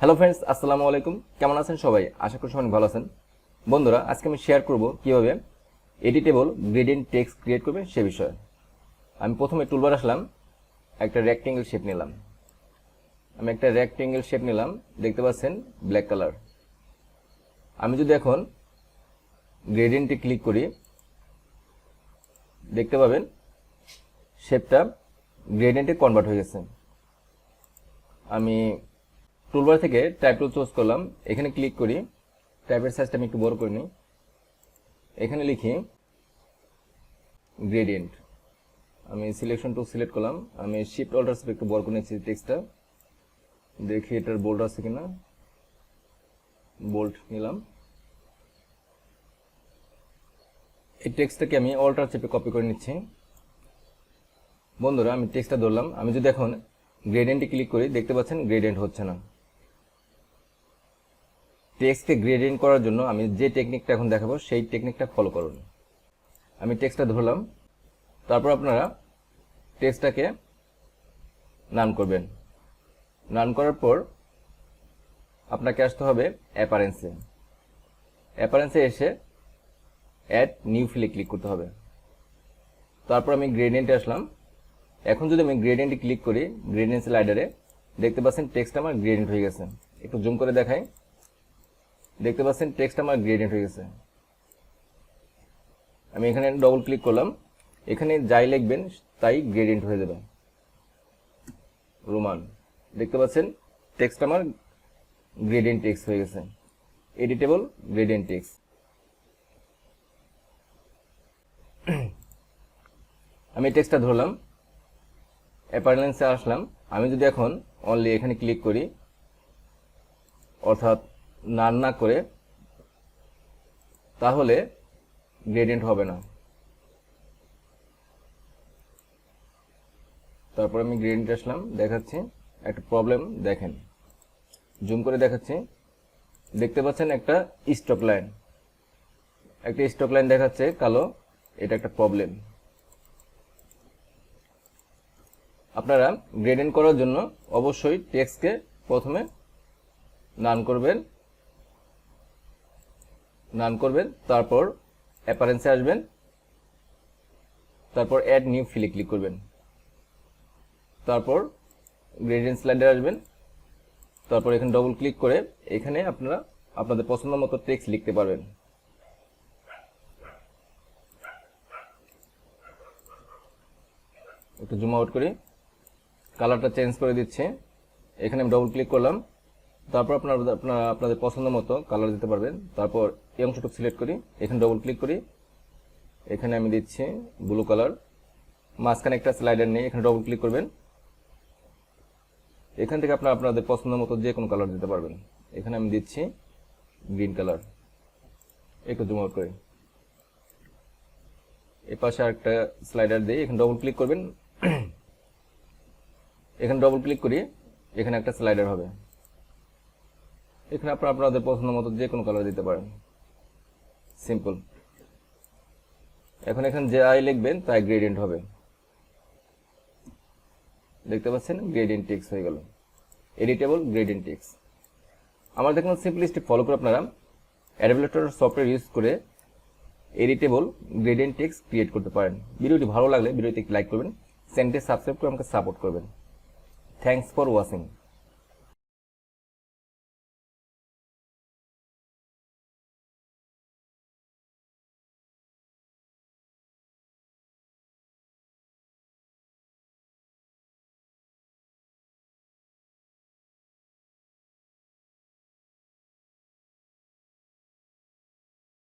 Hello friends, আসসালামু আলাইকুম। কেমন আছেন সবাই? আশা করি সবাই ভালো আছেন। বন্ধুরা, আজকে আমি শেয়ার করব কিভাবে এডিটেবল গ্রেডিয়েন্ট টেক্সট ক্রিয়েট করবে সে বিষয়ে। আমি প্রথমে টুলবার আসলাম, একটা রেক্টেঙ্গেল শেপ নিলাম। দেখতে পাচ্ছেন ব্ল্যাক কালার। আমি যদি এখন গ্রেডিয়েন্টে ক্লিক করি, দেখতে পাবেন শেপটা গ্রেডিয়েন্টে কনভার্ট হয়ে গেছে। আমি টুলবার থেকে টাইপ টুল চুজ করলাম, এখানে ক্লিক করি। টাইপের সাইজটা আমি একটু বড় করে নিই। এখানে লিখি গ্রেডিয়েন্ট। আমি সিলেকশন টুল সিলেক্ট করলাম। আমি শিফট অল্টার চেপে একটু বড় করে নিচ্ছি টেক্সটটা। দেখি এটার বোল্ড আছে কিনা। বোল্ড নিলাম। এই টেক্সটটাকে আমি অল্টার চেপে কপি করে নিচ্ছি। বন্ধুরা, আমি টেক্সটটা ধরলাম। আমি যদি এখন গ্রেডিয়েন্টে ক্লিক করি, দেখতে পাচ্ছেন গ্রেডিয়েন্ট হচ্ছে না। টেক্সটকে গ্রেডিয়েন্ট করার জন্য আমি যে টেকনিকটা এখন দেখাবো সেই টেকনিকটা ফলো করুন। আমি টেক্সটটা ধরলাম, তারপর আপনারা টেক্সটটাকে নান করবেন। নান করার পর আপনাকে আসতে হবে অ্যাপারেন্সে এসে অ্যাড নিউ ফিলে ক্লিক করতে হবে। তারপর আমি গ্রেডিয়েন্টে আসলাম। এখন যদি আমি গ্রেডিয়েন্টে ক্লিক করি, গ্রেডিয়েন্ট স্লাইডারে দেখতে পাচ্ছেন টেক্সট আমার গ্রেডিয়েন্ট হয়ে গেছে। একটু জুম করে দেখাই, দেখতে পাচ্ছেন টেক্সট আমার গ্রেডিয়েন্ট হয়ে গেছে। আমি এখানে ডবল ক্লিক করলাম। এখানে যাই লিখবেন তাই গ্রেডিয়েন্ট হয়ে যাবে। রোমান, দেখতে পাচ্ছেন টেক্সট আমার গ্রেডিয়েন্ট টেক্সট হয়ে গেছে। Editable gradient text. আমি টেক্সটটা ধরলাম, অ্যাপারেন্সে আসলাম। আমি যদি এখন অনলি এখানে ক্লিক করি, অর্থাৎ নান না করে, তাহলে গ্রেডিয়েন্ট হবে না। তারপর আমি গ্রেডিয়েন্টে আসলাম, দেখাচ্ছি একটা প্রবলেম। দেখেন, জুম করে দেখাচ্ছি। দেখতে পাচ্ছেন একটা স্টক লাইন দেখাচ্ছে কালো। এটা একটা প্রবলেম। আপনারা গ্রেডিয়েন্ট করার জন্য অবশ্যই টেক্সটকে প্রথমে নান করবেন, তারপর অ্যাপারেন্সে আসবেন, তারপর অ্যাড নিউ ফিলে ক্লিক করবেন, তারপর গ্রেডিয়েন্ট স্লাইডে আসবেন, তারপর এখানে ডবল ক্লিক করে এখানে আপনারা আপনাদের পছন্দ মতো টেক্সট লিখতে পারবেন। একটু জুম আউট করি, কালারটা চেঞ্জ করে দিচ্ছি। এখানে আমি ডবল ক্লিক করলাম, তারপর আপনাদের পছন্দ মতো কালার দিতে পারবেন। তারপর এই অংশটুকু সিলেক্ট করি, এখানে ডবল ক্লিক করি, এখানে আমি দিচ্ছি ব্লু কালার। মাঝখানে একটা স্লাইডার নিয়ে এখানে ডবল ক্লিক করবেন। এখান থেকে আপনাদের পছন্দ মতো যে কোনো কালার দিতে পারবেন। এখানে আমি দিচ্ছি গ্রিন কালার। একটু জুম আউট করি, এই পাশে আরেকটা স্লাইডার দিয়ে এখানে ডবল ক্লিক করবেন। এখানে ডবল ক্লিক করি, এখানে একটা স্লাইডার হবে। এখানে আপনাদের পছন্দ মতো যে কোনো কালার দিতে পারেন। সিম্পল। এখন এখানে যে আই লিখবেন তাই গ্রেডিয়েন্ট হবে। দেখতে পাচ্ছেন গ্রেডিয়েন্ট টেক্সট হয়ে গেল, এডিটেবল গ্রেডিয়েন্ট টেক্সট। আমার দেখুন সিম্পলি স্টেপ ফলো করে আপনারা অ্যাডোবি ইলাস্ট্রেটর সফটওয়্যার ইউজ করে এডিটেবল গ্রেডিয়েন্ট টেক্সট ক্রিয়েট করতে পারেন। ভিডিওটি ভালো লাগলে ভিডিওতে লাইক করবেন, চ্যানেলটি সাবস্ক্রাইব করে আমাকে সাপোর্ট করবেন। Thanks for watching.